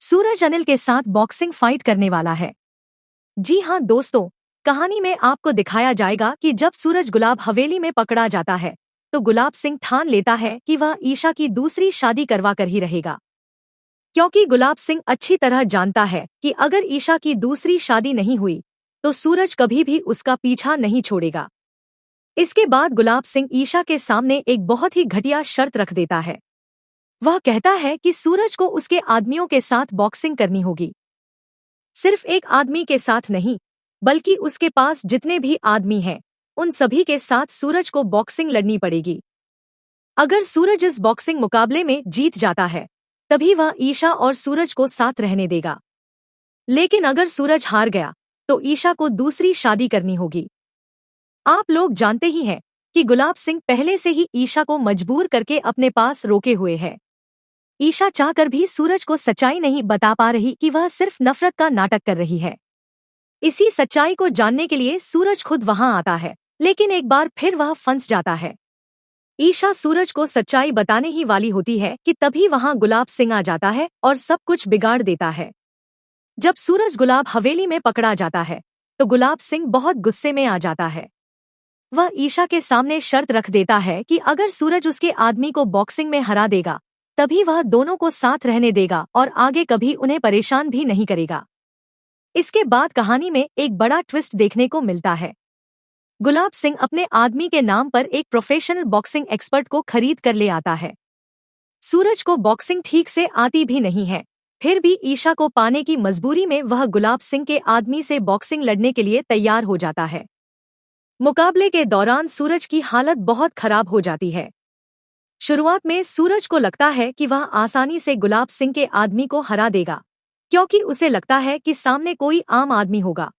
सूरज अनिल के साथ boxing fight करने वाला है। जी हाँ दोस्तों, कहानी में आपको दिखाया जाएगा कि जब सूरज गुलाब हवेली में पकड़ा जाता है तो गुलाब सिंह ठान लेता है कि वह ईशा की दूसरी शादी करवा कर ही रहेगा, क्योंकि गुलाब सिंह अच्छी तरह जानता है कि अगर ईशा की दूसरी शादी नहीं हुई तो सूरज कभी भी उसका पीछा नहीं छोड़ेगा। इसके बाद गुलाब सिंह ईशा के सामने एक बहुत ही घटिया शर्त रख देता है। वह कहता है कि सूरज को उसके आदमियों के साथ बॉक्सिंग करनी होगी। सिर्फ एक आदमी के साथ नहीं, बल्कि उसके पास जितने भी आदमी हैं उन सभी के साथ सूरज को बॉक्सिंग लड़नी पड़ेगी। अगर सूरज इस बॉक्सिंग मुकाबले में जीत जाता है तभी वह ईशा और सूरज को साथ रहने देगा, लेकिन अगर सूरज हार गया तो ईशा को दूसरी शादी करनी होगी। आप लोग जानते ही हैं कि गुलाब सिंह पहले से ही ईशा को मजबूर करके अपने पास रोके हुए है। ईशा चाहकर भी सूरज को सच्चाई नहीं बता पा रही कि वह सिर्फ नफरत का नाटक कर रही है। इसी सच्चाई को जानने के लिए सूरज खुद वहां आता है, लेकिन एक बार फिर वह फंस जाता है। ईशा सूरज को सच्चाई बताने ही वाली होती है कि तभी वहां गुलाब सिंह आ जाता है और सब कुछ बिगाड़ देता है। जब सूरज गुलाब हवेली में पकड़ा जाता है तो गुलाब सिंह बहुत गुस्से में आ जाता है। वह ईशा के सामने शर्त रख देता है कि अगर सूरज उसके आदमी को बॉक्सिंग में हरा देगा तभी वह दोनों को साथ रहने देगा और आगे कभी उन्हें परेशान भी नहीं करेगा। इसके बाद कहानी में एक बड़ा ट्विस्ट देखने को मिलता है। गुलाब सिंह अपने आदमी के नाम पर एक प्रोफेशनल बॉक्सिंग एक्सपर्ट को खरीद कर ले आता है। सूरज को बॉक्सिंग ठीक से आती भी नहीं है, फिर भी ईशा को पाने की मजबूरी में वह गुलाब सिंह के आदमी से बॉक्सिंग लड़ने के लिए तैयार हो जाता है। मुकाबले के दौरान सूरज की हालत बहुत खराब हो जाती है। शुरुआत में सूरज को लगता है कि वह आसानी से गुलाब सिंह के आदमी को हरा देगा, क्योंकि उसे लगता है कि सामने कोई आम आदमी होगा।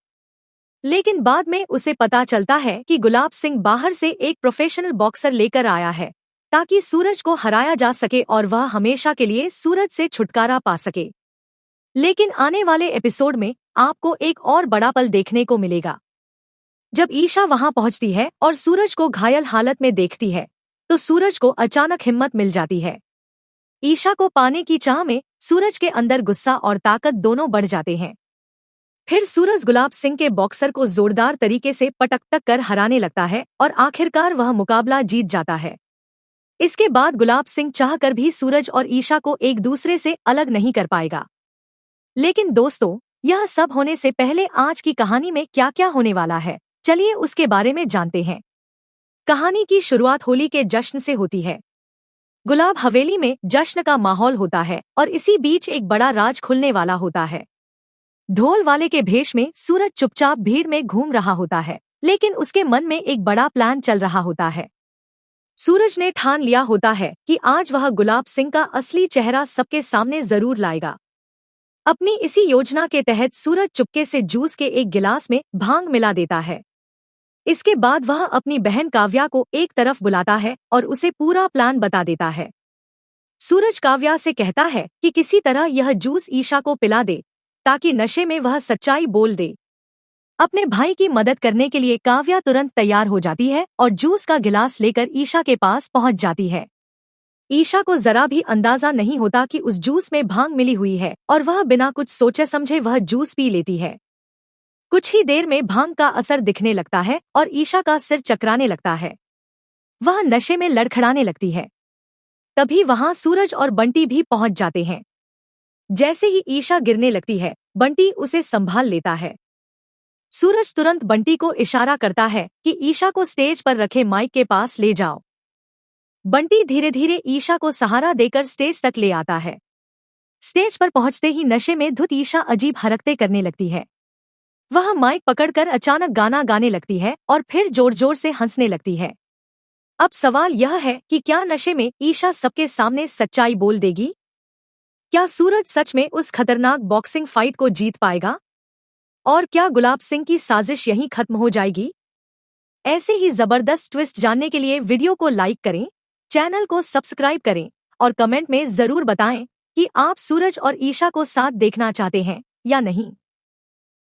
लेकिन बाद में उसे पता चलता है कि गुलाब सिंह बाहर से एक प्रोफेशनल बॉक्सर लेकर आया है ताकि सूरज को हराया जा सके और वह हमेशा के लिए सूरज से छुटकारा पा सके। लेकिन आने वाले एपिसोड में आपको एक और बड़ा पल देखने को मिलेगा। जब ईशा वहां पहुंचती है और सूरज को घायल हालत में देखती है तो सूरज को अचानक हिम्मत मिल जाती है। ईशा को पाने की चाह में सूरज के अंदर गुस्सा और ताकत दोनों बढ़ जाते हैं। फिर सूरज गुलाब सिंह के बॉक्सर को जोरदार तरीके से पटक कर हराने लगता है और आखिरकार वह मुकाबला जीत जाता है। इसके बाद गुलाब सिंह चाहकर भी सूरज और ईशा को एक दूसरे से अलग नहीं कर पाएगा। लेकिन दोस्तों, यह सब होने से पहले आज की कहानी में क्या क्या होने वाला है, चलिए उसके बारे में जानते हैं। कहानी की शुरुआत होली के जश्न से होती है। गुलाब हवेली में जश्न का माहौल होता है और इसी बीच एक बड़ा राज खुलने वाला होता है। ढोल वाले के भेष में सूरज चुपचाप भीड़ में घूम रहा होता है, लेकिन उसके मन में एक बड़ा प्लान चल रहा होता है। सूरज ने ठान लिया होता है कि आज वह गुलाब सिंह का असली चेहरा सबके सामने जरूर लाएगा। अपनी इसी योजना के तहत सूरज चुपके से जूस के एक गिलास में भांग मिला देता है। इसके बाद वह अपनी बहन काव्या को एक तरफ बुलाता है और उसे पूरा प्लान बता देता है। सूरज काव्या से कहता है कि किसी तरह यह जूस ईशा को पिला दे ताकि नशे में वह सच्चाई बोल दे। अपने भाई की मदद करने के लिए काव्या तुरंत तैयार हो जाती है और जूस का गिलास लेकर ईशा के पास पहुंच जाती है। ईशा को जरा भी अंदाजा नहीं होता कि उस जूस में भांग मिली हुई है और वह बिना कुछ सोचे समझे वह जूस पी लेती है। कुछ ही देर में भांग का असर दिखने लगता है और ईशा का सिर चकराने लगता है। वह नशे में लड़खड़ाने लगती है। तभी वहां सूरज और बंटी भी पहुंच जाते हैं। जैसे ही ईशा गिरने लगती है, बंटी उसे संभाल लेता है। सूरज तुरंत बंटी को इशारा करता है कि ईशा को स्टेज पर रखे माइक के पास ले जाओ। बंटी धीरे धीरे ईशा को सहारा देकर स्टेज तक ले आता है। स्टेज पर पहुंचते ही नशे में धुत ईशा अजीब हरकतें करने लगती है। वह माइक पकड़कर अचानक गाना गाने लगती है और फिर जोर जोर से हंसने लगती है। अब सवाल यह है कि क्या नशे में ईशा सबके सामने सच्चाई बोल देगी? क्या सूरज सच में उस खतरनाक बॉक्सिंग फाइट को जीत पाएगा? और क्या गुलाब सिंह की साजिश यहीं खत्म हो जाएगी? ऐसे ही जबरदस्त ट्विस्ट जानने के लिए वीडियो को लाइक करें, चैनल को सब्सक्राइब करें और कमेंट में जरूर बताएं कि आप सूरज और ईशा को साथ देखना चाहते हैं या नहीं।